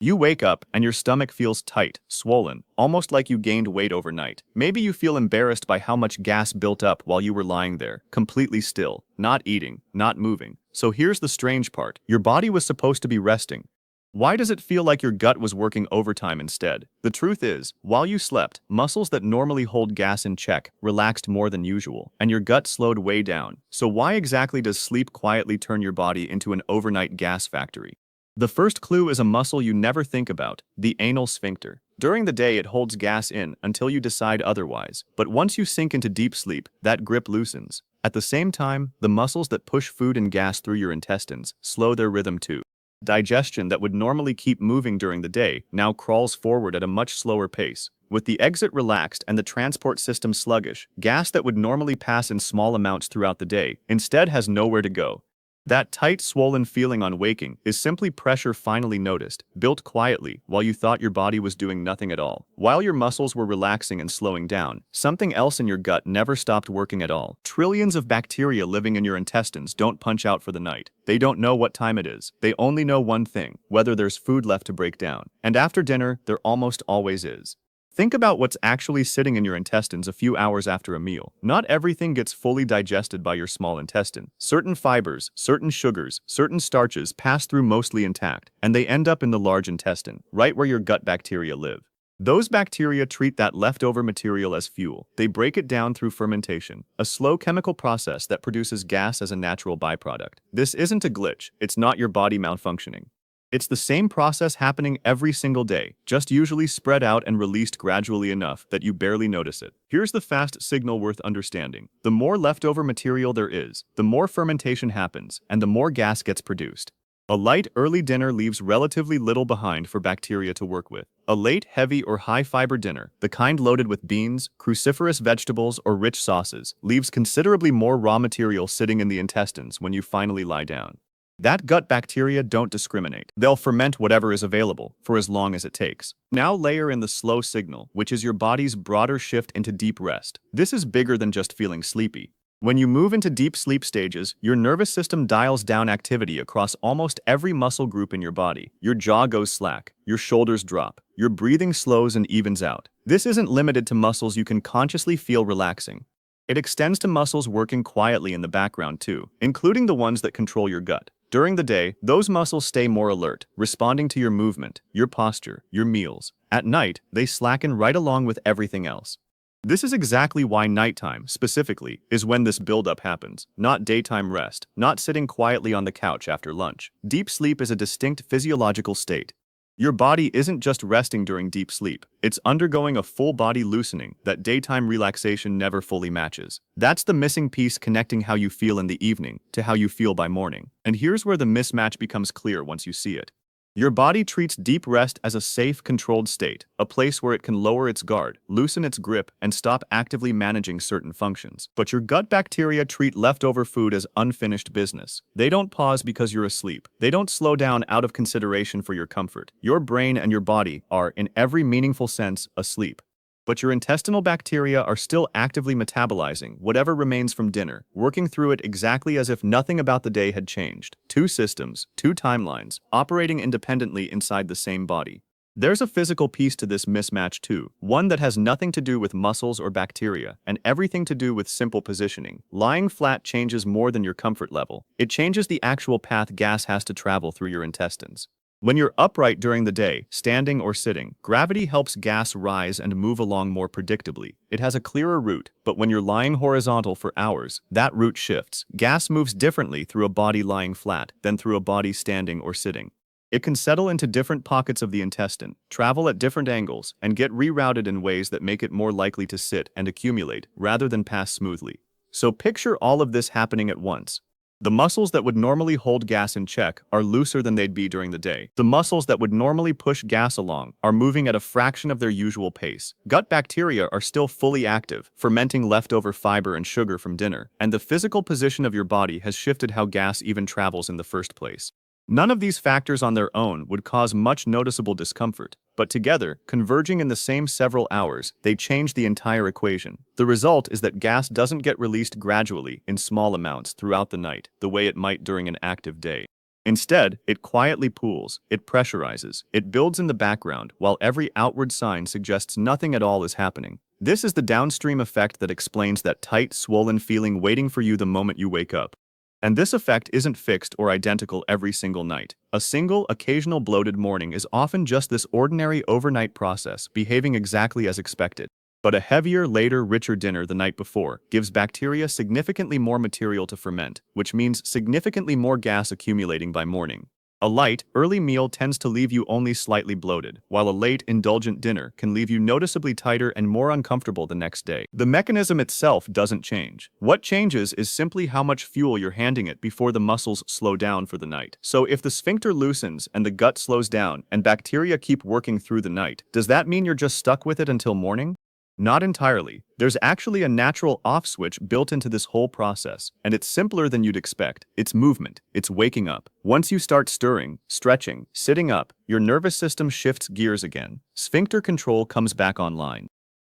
You wake up and your stomach feels tight, swollen, almost like you gained weight overnight. Maybe you feel embarrassed by how much gas built up while you were lying there, completely still, not eating, not moving. So here's the strange part. Your body was supposed to be resting. Why does it feel like your gut was working overtime instead? The truth is, while you slept, muscles that normally hold gas in check relaxed more than usual, and your gut slowed way down. So why exactly does sleep quietly turn your body into an overnight gas factory? The first clue is a muscle you never think about, the anal sphincter. During the day, it holds gas in until you decide otherwise, but once you sink into deep sleep, that grip loosens. At the same time, the muscles that push food and gas through your intestines slow their rhythm too. Digestion that would normally keep moving during the day now crawls forward at a much slower pace. With the exit relaxed and the transport system sluggish, gas that would normally pass in small amounts throughout the day instead has nowhere to go. That tight, swollen feeling on waking is simply pressure finally noticed, built quietly while you thought your body was doing nothing at all. While your muscles were relaxing and slowing down, something else in your gut never stopped working at all. Trillions of bacteria living in your intestines don't punch out for the night. They don't know what time it is. They only know one thing, whether there's food left to break down. And after dinner, there almost always is. Think about what's actually sitting in your intestines a few hours after a meal. Not everything gets fully digested by your small intestine. Certain fibers, certain sugars, certain starches pass through mostly intact, and they end up in the large intestine, right where your gut bacteria live. Those bacteria treat that leftover material as fuel. They break it down through fermentation, a slow chemical process that produces gas as a natural byproduct. This isn't a glitch. It's not your body malfunctioning. It's the same process happening every single day, just usually spread out and released gradually enough that you barely notice it. Here's the fast signal worth understanding. The more leftover material there is, the more fermentation happens, and the more gas gets produced. A light, early dinner leaves relatively little behind for bacteria to work with. A late, heavy, or high-fiber dinner, the kind loaded with beans, cruciferous vegetables, or rich sauces, leaves considerably more raw material sitting in the intestines when you finally lie down. That gut bacteria don't discriminate. They'll ferment whatever is available, for as long as it takes. Now layer in the slow signal, which is your body's broader shift into deep rest. This is bigger than just feeling sleepy. When you move into deep sleep stages, your nervous system dials down activity across almost every muscle group in your body. Your jaw goes slack, your shoulders drop, your breathing slows and evens out. This isn't limited to muscles you can consciously feel relaxing. It extends to muscles working quietly in the background too, including the ones that control your gut. During the day, those muscles stay more alert, responding to your movement, your posture, your meals. At night, they slacken right along with everything else. This is exactly why nighttime, specifically, is when this buildup happens, not daytime rest, not sitting quietly on the couch after lunch. Deep sleep is a distinct physiological state. Your body isn't just resting during deep sleep, it's undergoing a full-body loosening that daytime relaxation never fully matches. That's the missing piece connecting how you feel in the evening to how you feel by morning. And here's where the mismatch becomes clear once you see it. Your body treats deep rest as a safe, controlled state, a place where it can lower its guard, loosen its grip, and stop actively managing certain functions. But your gut bacteria treat leftover food as unfinished business. They don't pause because you're asleep. They don't slow down out of consideration for your comfort. Your brain and your body are, in every meaningful sense, asleep. But your intestinal bacteria are still actively metabolizing whatever remains from dinner, working through it exactly as if nothing about the day had changed. Two systems, two timelines, operating independently inside the same body. There's a physical piece to this mismatch too, one that has nothing to do with muscles or bacteria, and everything to do with simple positioning. Lying flat changes more than your comfort level. It changes the actual path gas has to travel through your intestines. When you're upright during the day, standing or sitting, gravity helps gas rise and move along more predictably. It has a clearer route, but when you're lying horizontal for hours, that route shifts. Gas moves differently through a body lying flat than through a body standing or sitting. It can settle into different pockets of the intestine, travel at different angles, and get rerouted in ways that make it more likely to sit and accumulate rather than pass smoothly. So picture all of this happening at once. The muscles that would normally hold gas in check are looser than they'd be during the day. The muscles that would normally push gas along are moving at a fraction of their usual pace. Gut bacteria are still fully active, fermenting leftover fiber and sugar from dinner, and the physical position of your body has shifted how gas even travels in the first place. None of these factors on their own would cause much noticeable discomfort, but together, converging in the same several hours, they change the entire equation. The result is that gas doesn't get released gradually in small amounts throughout the night, the way it might during an active day. Instead, it quietly pools, it pressurizes, it builds in the background, while every outward sign suggests nothing at all is happening. This is the downstream effect that explains that tight, swollen feeling waiting for you the moment you wake up. And this effect isn't fixed or identical every single night. A single, occasional bloated morning is often just this ordinary overnight process, behaving exactly as expected. But a heavier, later, richer dinner the night before gives bacteria significantly more material to ferment, which means significantly more gas accumulating by morning. A light, early meal tends to leave you only slightly bloated, while a late, indulgent dinner can leave you noticeably tighter and more uncomfortable the next day. The mechanism itself doesn't change. What changes is simply how much fuel you're handing it before the muscles slow down for the night. So if the sphincter loosens and the gut slows down and bacteria keep working through the night, does that mean you're just stuck with it until morning? Not entirely. There's actually a natural off switch built into this whole process, and it's simpler than you'd expect. It's movement. It's waking up. Once you start stirring, stretching, sitting up, your nervous system shifts gears again. Sphincter control comes back online.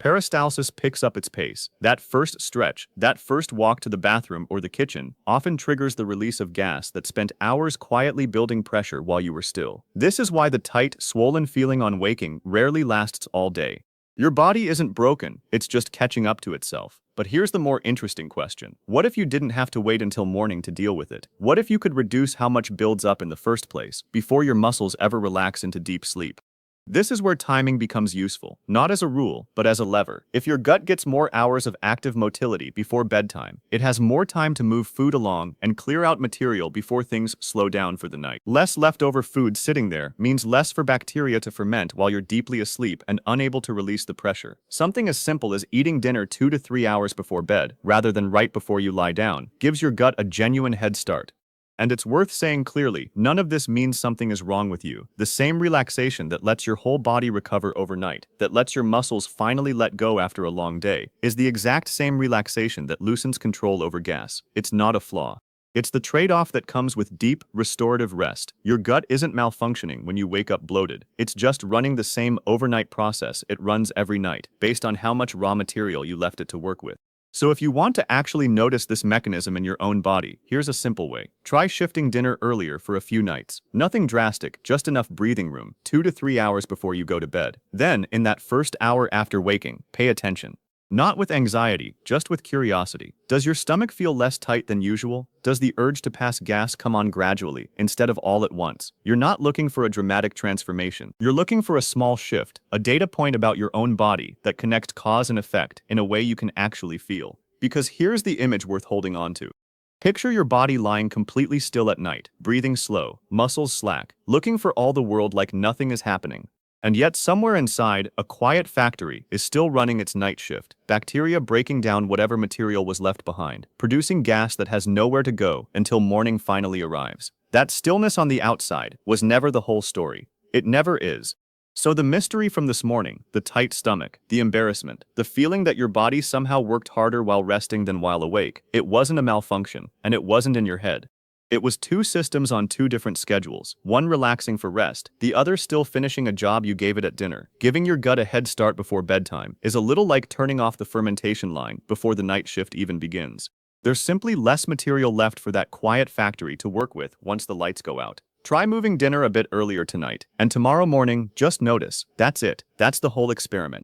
Peristalsis picks up its pace. That first stretch, that first walk to the bathroom or the kitchen, often triggers the release of gas that spent hours quietly building pressure while you were still. This is why the tight, swollen feeling on waking rarely lasts all day. Your body isn't broken, it's just catching up to itself. But here's the more interesting question. What if you didn't have to wait until morning to deal with it? What if you could reduce how much builds up in the first place, before your muscles ever relax into deep sleep? This is where timing becomes useful, not as a rule, but as a lever. If your gut gets more hours of active motility before bedtime, it has more time to move food along and clear out material before things slow down for the night. Less leftover food sitting there means less for bacteria to ferment while you're deeply asleep and unable to release the pressure. Something as simple as eating dinner 2 to 3 hours before bed, rather than right before you lie down, gives your gut a genuine head start. And it's worth saying clearly, none of this means something is wrong with you. The same relaxation that lets your whole body recover overnight, that lets your muscles finally let go after a long day, is the exact same relaxation that loosens control over gas. It's not a flaw. It's the trade-off that comes with deep, restorative rest. Your gut isn't malfunctioning when you wake up bloated. It's just running the same overnight process it runs every night, based on how much raw material you left it to work with. So if you want to actually notice this mechanism in your own body, here's a simple way. Try shifting dinner earlier for a few nights. Nothing drastic, just enough breathing room, 2 to 3 hours before you go to bed. Then, in that first hour after waking, pay attention. Not with anxiety, just with curiosity. Does your stomach feel less tight than usual? Does the urge to pass gas come on gradually, instead of all at once? You're not looking for a dramatic transformation. You're looking for a small shift, a data point about your own body that connects cause and effect in a way you can actually feel. Because here's the image worth holding on to. Picture your body lying completely still at night, breathing slow, muscles slack, looking for all the world like nothing is happening. And yet somewhere inside, a quiet factory is still running its night shift, bacteria breaking down whatever material was left behind, producing gas that has nowhere to go until morning finally arrives. That stillness on the outside was never the whole story. It never is. So the mystery from this morning, the tight stomach, the embarrassment, the feeling that your body somehow worked harder while resting than while awake, it wasn't a malfunction, and it wasn't in your head. It was 2 systems on 2 different schedules, one relaxing for rest, the other still finishing a job you gave it at dinner. Giving your gut a head start before bedtime is a little like turning off the fermentation line before the night shift even begins. There's simply less material left for that quiet factory to work with once the lights go out. Try moving dinner a bit earlier tonight, and tomorrow morning, just notice. That's it. That's the whole experiment.